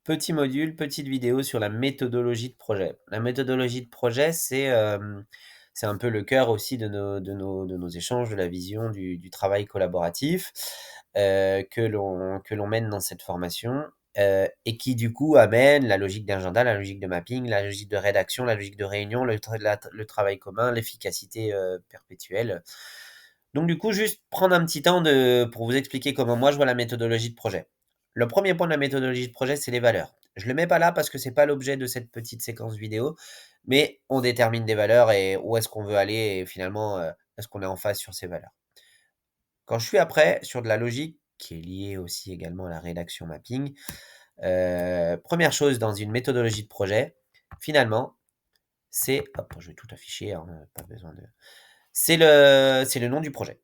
Petit module, petite vidéo sur la méthodologie de projet. La méthodologie de projet, c'est un peu le cœur aussi de nos échanges, de la vision du travail collaboratif, que l'on mène dans cette formation, et qui du coup amène la logique d'agenda, la logique de mapping, la logique de rédaction, la logique de réunion, le travail commun, l'efficacité, perpétuelle. Donc du coup, juste prendre un petit temps pour vous expliquer comment moi je vois la méthodologie de projet. Le premier point de la méthodologie de projet, c'est les valeurs. Je le mets pas là parce que c'est pas l'objet de cette petite séquence vidéo, mais on détermine des valeurs et où est-ce qu'on veut aller et finalement, est-ce qu'on est en phase sur ces valeurs. Quand je suis après sur de la logique, qui est liée aussi également à la rédaction mapping, 1 chose dans une méthodologie de projet, finalement, c'est hop, je vais tout afficher, hein, pas besoin de c'est le nom du projet.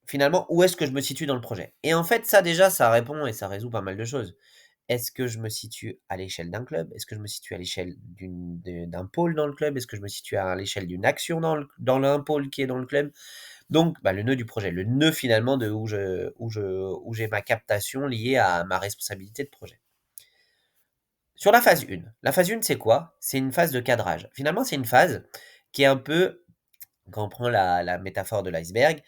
Finalement, où est-ce que je me situe dans le projet? Et en fait, ça déjà, ça répond et ça résout pas mal de choses. Est-ce que je me situe à l'échelle d'un club? Est-ce que je me situe à l'échelle d'un pôle dans le club? Est-ce que je me situe à l'échelle d'une action dans un pôle qui est dans le club? Donc, bah, le nœud du projet, le nœud finalement de où j'ai ma captation liée à ma responsabilité de projet. Sur la phase 1, c'est quoi? C'est une phase de cadrage. Finalement, c'est une phase qui est un peu, quand on prend la métaphore de l'iceberg,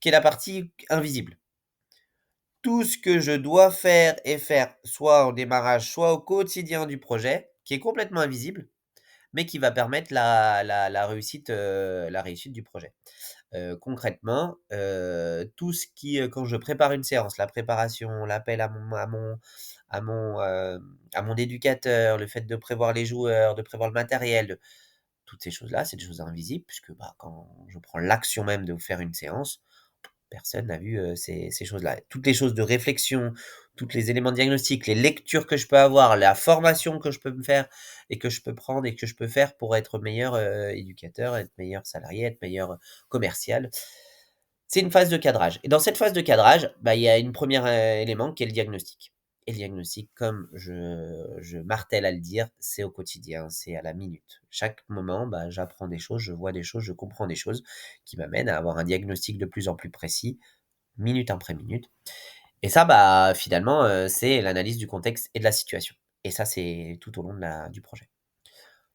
qui est la partie invisible. Tout ce que je dois faire et faire, soit au démarrage, soit au quotidien du projet, qui est complètement invisible, mais qui va permettre la réussite du projet. Concrètement, tout ce qui, quand je prépare une séance, la préparation, l'appel à mon éducateur, le fait de prévoir les joueurs, de prévoir le matériel, toutes ces choses-là, c'est des choses invisibles puisque, bah, quand je prends l'action même de faire une séance, personne n'a vu, ces choses-là. Toutes les choses de réflexion, tous les éléments de diagnostic, les lectures que je peux avoir, la formation que je peux me faire et que je peux prendre et que je peux faire pour être meilleur, éducateur, être meilleur salarié, être meilleur, commercial. C'est une phase de cadrage et dans cette phase de cadrage, bah, il y a une première élément qui est le diagnostic et le diagnostic, comme je martèle à le dire, c'est au quotidien, c'est à la minute. Chaque moment, bah, j'apprends des choses, je vois des choses, je comprends des choses qui m'amènent à avoir un diagnostic de plus en plus précis, minute après minute et ça, bah, finalement, c'est l'analyse du contexte et de la situation et ça, c'est tout au long du projet.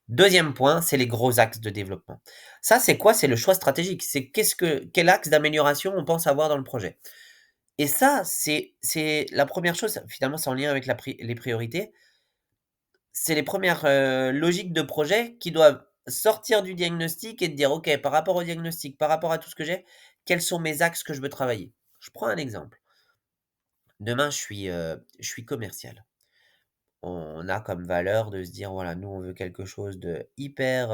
Deuxième point, c'est les gros axes de développement. Ça, c'est quoi? C'est le choix stratégique. C'est quel axe d'amélioration on pense avoir dans le projet? Et ça, c'est la première chose, finalement, c'est en lien avec les priorités. C'est les premières logiques de projet qui doivent sortir du diagnostic et de dire: «OK, par rapport au diagnostic, par rapport à tout ce que j'ai, quels sont mes axes que je veux travailler?» Je prends un exemple. Demain, je suis commercial. On a comme valeur de se dire: «Voilà, nous, on veut quelque chose de hyper,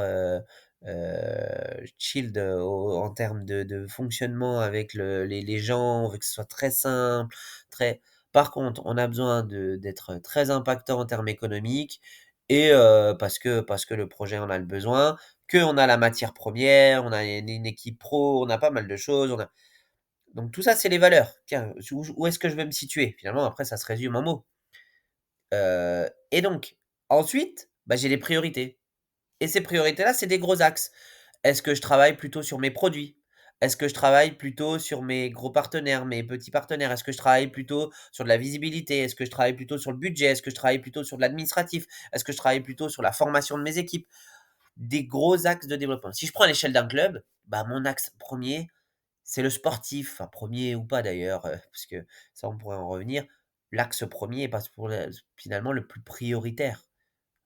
chill en termes de fonctionnement avec les gens, on veut que ce soit très simple, très». Par contre, on a besoin d'être très impactant en termes économiques et parce que le projet en a le besoin, qu'on a la matière première, on a une équipe pro, on a pas mal de choses, on a donc tout ça, c'est les valeurs. Tiens, où est-ce que je vais me situer? Finalement, après, ça se résume en mots. Et donc, ensuite, bah, j'ai les priorités et ces priorités-là, c'est des gros axes. Est-ce que je travaille plutôt sur mes produits? Est-ce que je travaille plutôt sur mes gros partenaires, mes petits partenaires? Est-ce que je travaille plutôt sur de la visibilité? Est-ce que je travaille plutôt sur le budget? Est-ce que je travaille plutôt sur de l'administratif? Est-ce que je travaille plutôt sur la formation de mes équipes? Des gros axes de développement. Si je prends à l'échelle d'un club, bah, mon axe premier, c'est le sportif, enfin 1er ou pas d'ailleurs, parce que ça on pourrait en revenir. L'axe premier est parce pour le finalement le plus prioritaire.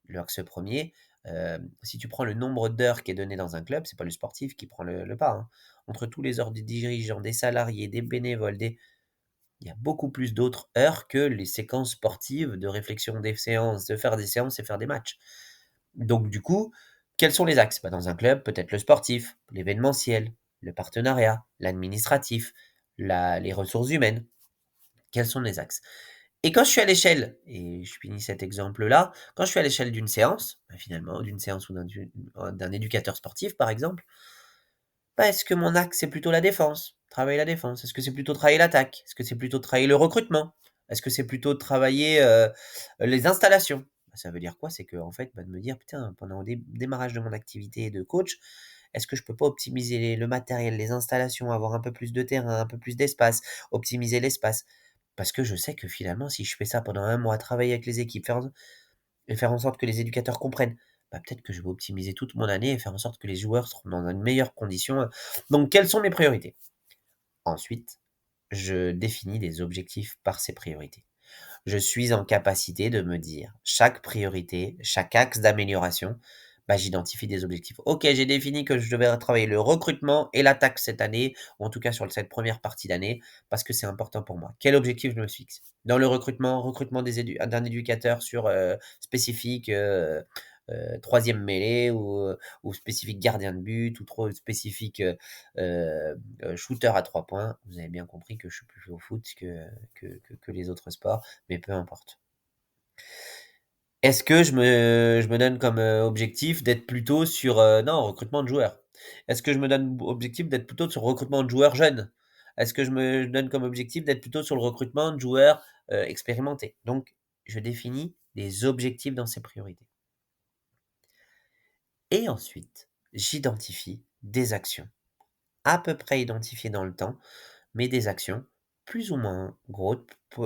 L'axe premier, si tu prends le nombre d'heures qui est donné dans un club, c'est pas le sportif qui prend le pas, hein. Entre tous les heures des dirigeants, des salariés, des bénévoles, il y a beaucoup plus d'autres heures que les séquences sportives de réflexion des séances, de faire des séances et faire des matchs. Donc du coup, quels sont les axes? Bah, dans un club, peut-être le sportif, l'événementiel, le partenariat, l'administratif, les ressources humaines. Quels sont les axes? Et quand je suis à l'échelle, et je finis cet exemple-là, quand je suis à l'échelle d'une séance, bah, finalement, d'une séance ou d'un éducateur sportif, par exemple, bah, est-ce que mon axe, c'est plutôt la défense? Travailler la défense? Est-ce que c'est plutôt travailler l'attaque? Est-ce que c'est plutôt travailler le recrutement? Est-ce que c'est plutôt travailler, les installations? Bah, ça veut dire quoi? C'est que en fait, bah, de me dire: «Putain, pendant le démarrage de mon activité de coach, est-ce que je peux pas optimiser le matériel, les installations, avoir un peu plus de terrain, un peu plus d'espace, optimiser l'espace?» Parce que je sais que finalement, si je fais ça pendant un mois, travailler avec les équipes, faire en sorte que les éducateurs comprennent, bah, peut-être que je vais optimiser toute mon année et faire en sorte que les joueurs seront dans une meilleure condition. Donc quelles sont mes priorités? Ensuite, je définis des objectifs par ces priorités. Je suis en capacité de me dire, chaque priorité, chaque axe d'amélioration, bah, j'identifie des objectifs. OK, j'ai défini que je devais travailler le recrutement et l'attaque cette année, ou en tout cas sur cette première partie d'année, parce que c'est important pour moi. Quel objectif je me fixe? Dans le recrutement, d'un éducateur sur spécifique 3e mêlée ou spécifique gardien de but ou trop spécifique shooter à 3 points. Vous avez bien compris que je suis plus au foot que les autres sports, mais peu importe. Est-ce que je me donne comme objectif d'être plutôt sur non, recrutement de joueurs? Est-ce que je me donne objectif d'être plutôt sur le recrutement de joueurs jeunes? Est-ce que je me donne comme objectif d'être plutôt sur le recrutement de joueurs expérimentés? Donc, je définis des objectifs dans ces priorités. Et ensuite, j'identifie des actions à peu près identifiées dans le temps, mais des actions plus ou moins grosses,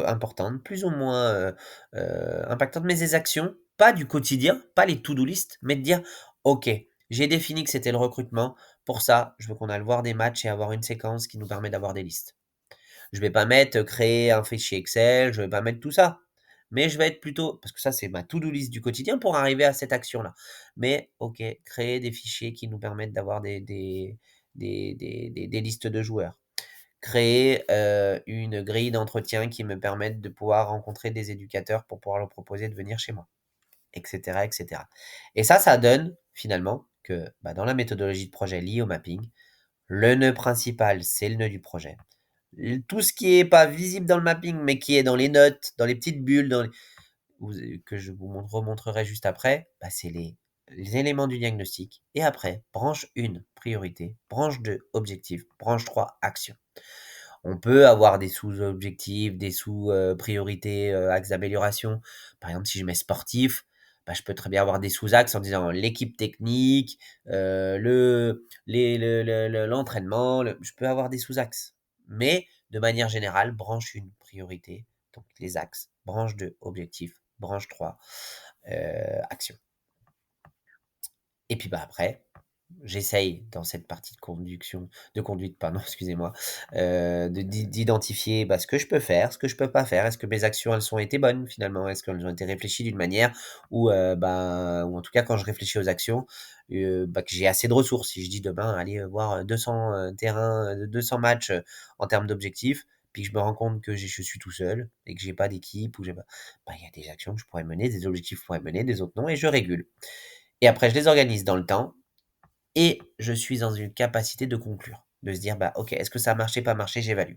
importantes, plus ou moins impactantes, mais des actions, pas du quotidien, pas les to-do list, mais de dire, OK, j'ai défini que c'était le recrutement. Pour ça, je veux qu'on aille voir des matchs et avoir une séquence qui nous permet d'avoir des listes. Je vais pas mettre créer un fichier Excel, je vais pas mettre tout ça. Mais je vais être plutôt, parce que ça, c'est ma to-do list du quotidien pour arriver à cette action-là. Mais OK, créer des fichiers qui nous permettent d'avoir des listes de joueurs. Créer une grille d'entretien qui me permette de pouvoir rencontrer des éducateurs pour pouvoir leur proposer de venir chez moi, et cetera, et cetera. Et ça donne finalement que bah, dans la méthodologie de projet liée au mapping, le nœud principal, c'est le nœud du projet. Tout ce qui est pas visible dans le mapping, mais qui est dans les notes, dans les petites bulles, que je vous remontrerai juste après, bah, c'est les éléments du diagnostic. Et après, branche 1, priorité, branche 2, objectif, branche 3, action. On peut avoir des sous-objectifs, des sous-priorités, axes d'amélioration. Par exemple, si je mets sportif, bah, je peux très bien avoir des sous-axes en disant l'équipe technique, l'entraînement, je peux avoir des sous-axes. Mais de manière générale, branche 1, priorité, donc les axes, branche 2, objectif, branche 3, action. Et puis bah après, j'essaye dans cette partie de conduite, pardon, excusez-moi, d'identifier bah, ce que je peux faire, ce que je peux pas faire. Est-ce que mes actions, elles ont été bonnes finalement? Est-ce qu'elles ont été réfléchies d'une manière où, ou en tout cas quand je réfléchis aux actions, bah, que j'ai assez de ressources. Si je dis demain, aller voir 200 terrains, 200 matchs en termes d'objectifs, puis que je me rends compte que je suis tout seul et que j'ai pas d'équipe ou j'ai pas, bah, il y a des actions que je pourrais mener, des objectifs que je pourrais mener, des autres non, et je régule. Et après, je les organise dans le temps et je suis dans une capacité de conclure, de se dire: «Bah, OK, est-ce que ça a marché, pas marché?» J'évalue.